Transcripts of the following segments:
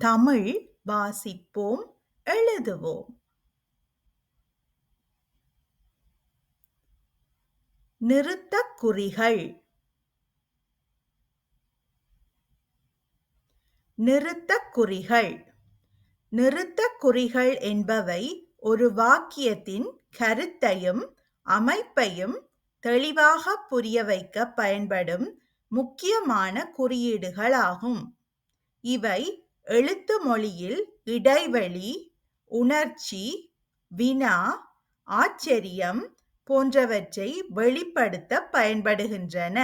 தமிழ் வாசிப்போம், எழுதுவோம். நிறுத்தக்குறிகள். நிறுத்தக்குறிகள். நிறுத்தக்குறிகள் என்பவை ஒரு வாக்கியத்தின் கருத்தையும் அமைப்பையும் தெளிவாக புரிய வைக்க பயன்படும் முக்கியமான குறியீடுகளாகும். இவை எழுத்து மொழியில் இடைவெளி, உணர்ச்சி, வினா, ஆச்சரியம் போன்றவற்றை வெளிப்படுத்த பயன்படுகின்றன.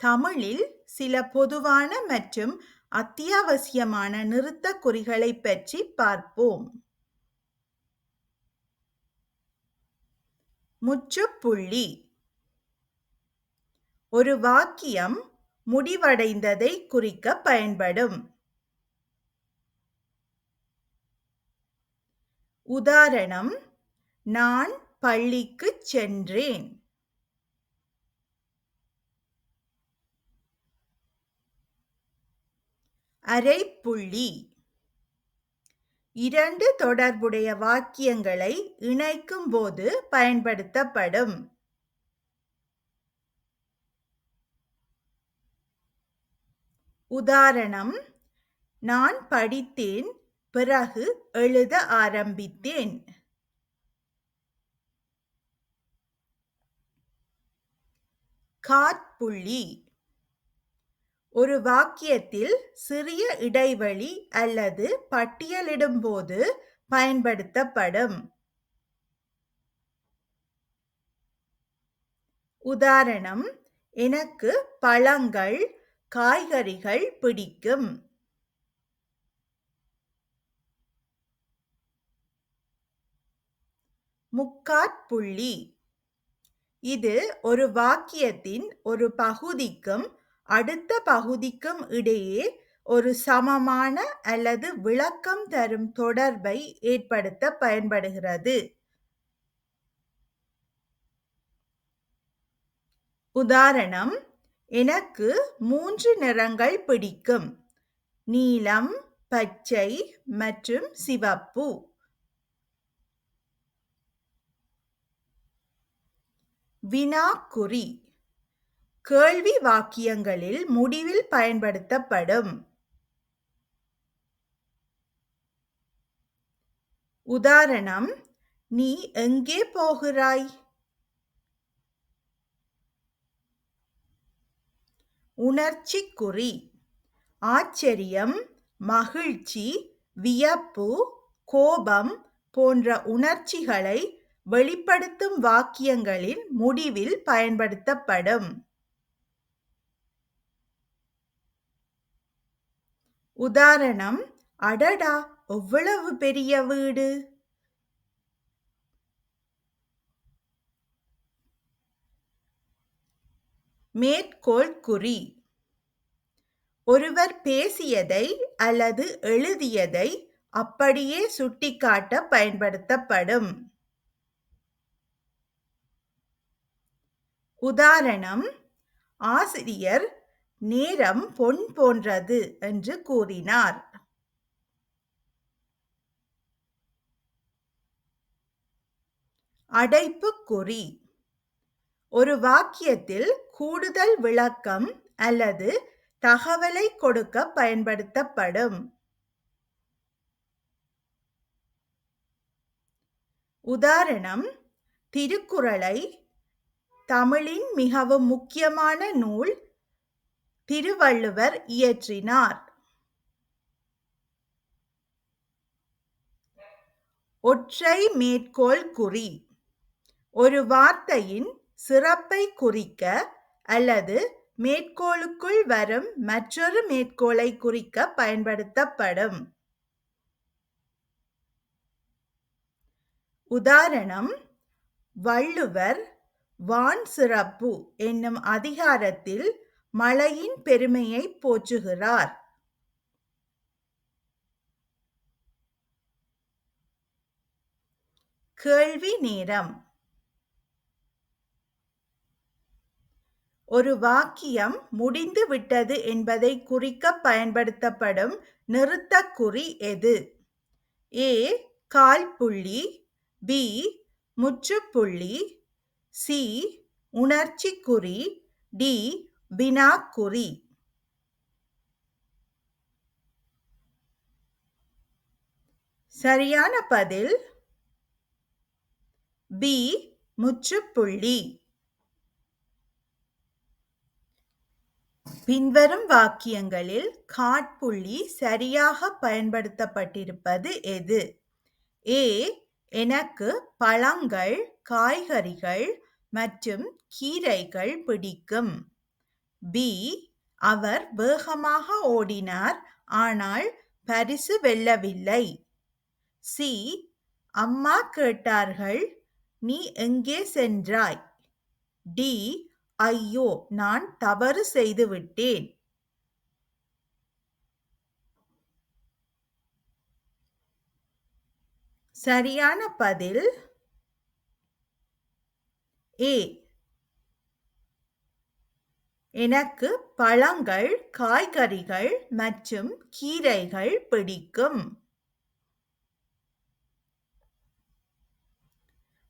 தமிழில் சில பொதுவான மற்றும் அத்தியாவசியமான நிறுத்தக்குறிகளைப் பற்றி பார்ப்போம். முற்றுப்புள்ளி. ஒரு வாக்கியம் முடிவடைந்ததை குறிக்க பயன்படும். உதாரணம்: நான் பள்ளிக்குச் சென்றேன். அரைப்புள்ளி. இரண்டு தொடர்புடைய வாக்கியங்களை இணைக்கும் போது பயன்படுத்தப்படும். உதாரணம்: நான் படித்தேன், பிறகு எழுத ஆரம்பித்தேன். காற்புள்ளி. ஒரு வாக்கியத்தில் சிறிய இடைவெளி அல்லது பட்டியலிடும்போது பயன்படுத்தப்படும். உதாரணம்: எனக்கு பழங்கள், காய்கறிகள் பிடிக்கும். முக்காற்புள்ளி. இது ஒரு வாக்கியத்தின் ஒரு பகுதிக்கும் அடுத்த பகுதிக்கும் இடையே ஒரு சமமான அல்லது விளக்கம் தரும் தொடர்பை ஏற்படுத்த பயன்படுகிறது. உதாரணம்: எனக்கு 3 நிறங்கள் பிடிக்கும். நீலம், பச்சை மற்றும் சிவப்பு. வினாக்குறி. கேள்வி வாக்கியங்களில் முடிவில் பயன்படுத்தப்படும். உதாரணம்: நீ எங்கே போகிறாய்? உணர்ச்சிக்குறி. ஆச்சரியம், மகிழ்ச்சி, வியப்பு, கோபம் போன்ற உணர்ச்சிகளை வெளிப்படுத்தும் வாக்கியங்களின் முடிவில் பயன்படுத்தப்படும். உதாரணம்: அடடா, எவ்வளவு பெரிய வீடு! மேற்கோள் குறி. ஒருவர் பேசியதை அல்லது எழுதியதை அப்படியே சுட்டிக்காட்ட பயன்படுத்தப்படும். உதாரணம்: ஆசிரியர் நேரம் பொன் போன்றது என்று கூறினார். அடைப்புக்குறி. ஒரு வாக்கியத்தில் கூடுதல் விளக்கம் அல்லது தகவலை கொடுக்க பயன்படுத்தப்படும். உதாரணம்: திருக்குறளை தமிழின் மிகவும் முக்கியமான நூல் திருவள்ளுவர் இயற்றினார். ஒற்றை மேற்கோள் குறி. ஒரு வார்த்தையின் சிறப்பை குறிக்க அல்லது மேற்கோளுக்குள் வரும் மற்றொரு மேற்கோளை குறிக்க பயன்படுத்தப்படும். உதாரணம்: வள்ளுவர் வான் சிறப்பு என்னும் அதிகாரத்தில் மழையின் பெருமையை போற்றுகிறார். கேள்வி நேரம். ஒரு வாக்கியம் முடிந்து விட்டது என்பதை குறிக்க பயன்படுத்தப்படும் நிறுத்தக்குறி எது? ஏ. கால்புள்ளி. பி. முற்றுப்புள்ளி. சி. உணர்ச்சிக்குறி. டி. வினாக்குறி. சரியான பதில் பி. முற்றுப்புள்ளி. பின்வரும் வாக்கியங்களில் காற்புள்ளி சரியாக பயன்படுத்தப்பட்டிருப்பது எது? ஏ. எனக்கு பழங்கள், காய்கறிகள் மற்றும் கீரைகள் பிடிக்கும். பி. அவர் வேகமாக ஓடினார், ஆனால் பரிசு வெல்லவில்லை. சி. அம்மா கேட்டார்கள், நீ எங்கே சென்றாய்? டி. ஐயோ, நான் தவறு செய்துவிட்டேன். சரியான பதில் ஏ. எனக்கு பழங்கள், காய்கறிகள் மற்றும் கீரைகள் பிடிக்கும்.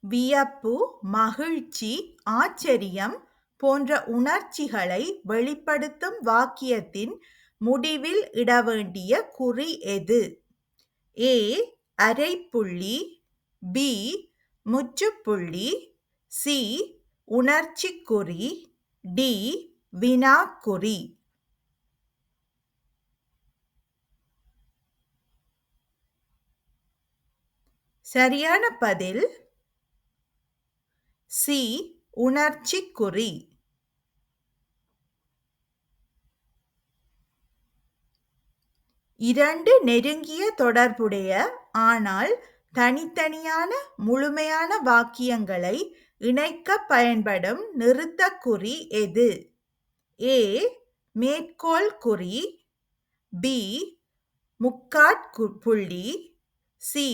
வியப்பு, மகிழ்ச்சி, ஆச்சரியம் போன்ற உணர்ச்சிகளை வெளிப்படுத்தும் வாக்கியத்தின் முடிவில் இட வேண்டிய குறி எது? ஏ. அரைப்புள்ளி. பி. முற்றுப்புள்ளி. சி. உணர்ச்சிக்குறி. டி. வினாக்குறி. சரியான பதில் சி. உணர்ச்சிக்குறி. இரண்டு நெருங்கிய தொடர்புடைய ஆனால் தனித்தனியான முழுமையான வாக்கியங்களை இணைக்க பயன்படும் நிறுத்தக்குறி எது? ஏ. மேற்கோள் குறி. பி. முக்காற்புள்ளி. சி.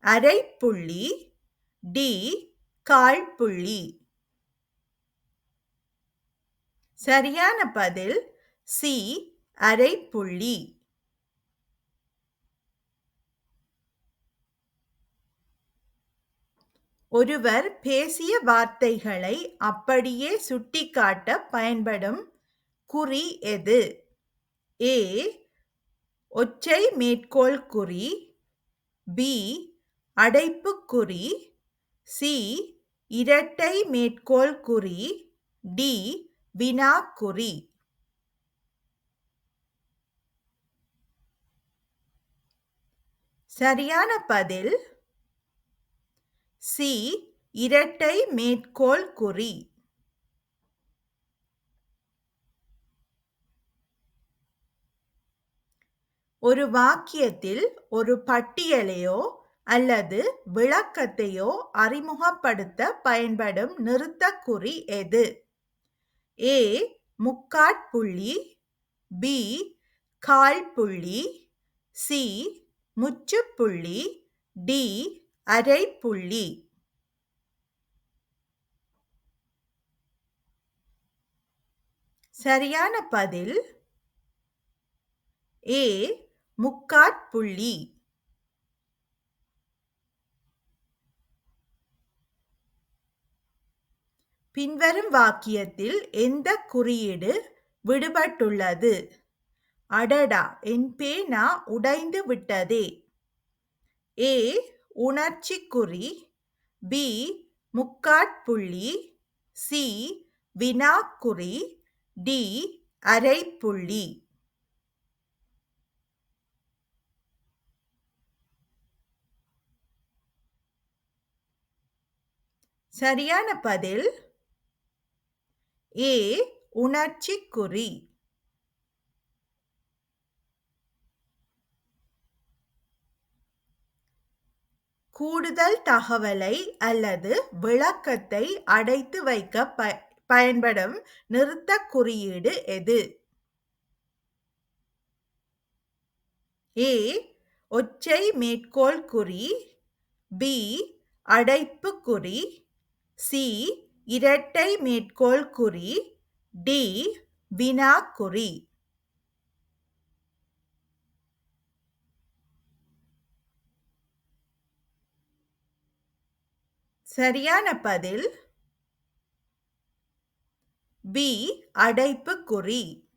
அரைப்புள்ளி. டி. கால்புள்ளி. சரியான பதில் சி. அரைப்புள்ளி. ஒருவர் பேசிய வார்த்தைகளை அப்படியே சுட்டிக்காட்ட பயன்படும் குறி எது? ஏ. ஒற்றை மேற்கோள் குறி. பி. அடைப்புக்குறி. சி. இரட்டை மேற்கோள் குறி. டி. வினாக்குறி. சரியான பதில் சி. இரட்டை மேற்கோள் குறி. ஒரு வாக்கியத்தில் ஒரு பட்டியலையோ அல்லது விளக்கத்தையோ அறிமுகப்படுத்த பயன்படும் நிறுத்தக்குறி எது? ஏ. முக்காற்புள்ளி. பி. கால்புள்ளி. சி. முற்றுப்புள்ளி. டி. அரைப்புள்ளி. சரியான பதில் ஏ. முக்காற்புள்ளி. பின்வரும் வாக்கியத்தில் எந்த குறியீடு விடுபட்டுள்ளது? அடடா, என் பேனா உடைந்து விட்டதே. ஏ. உணர்ச்சிக்குறி. பி. முக்காற்புள்ளி. சி. வினாக்குறி. டி. அரைப்புள்ளி. சரியான பதில் ஏ. உணர்ச்சிக்குறி. கூடுதல் தகவலை அல்லது விளக்கத்தை அடைத்து வைக்க பயன்படும் நிறுத்தக் குறியீடு எது? ஏ. ஒற்றை மேற்கோள் குறி. பி. அடைப்புக்குறி. சி. இரட்டை மேற்கோள் குறி. டி. வினாக்குறி. சரியான பதில் பி. அடைப்புக்குறி.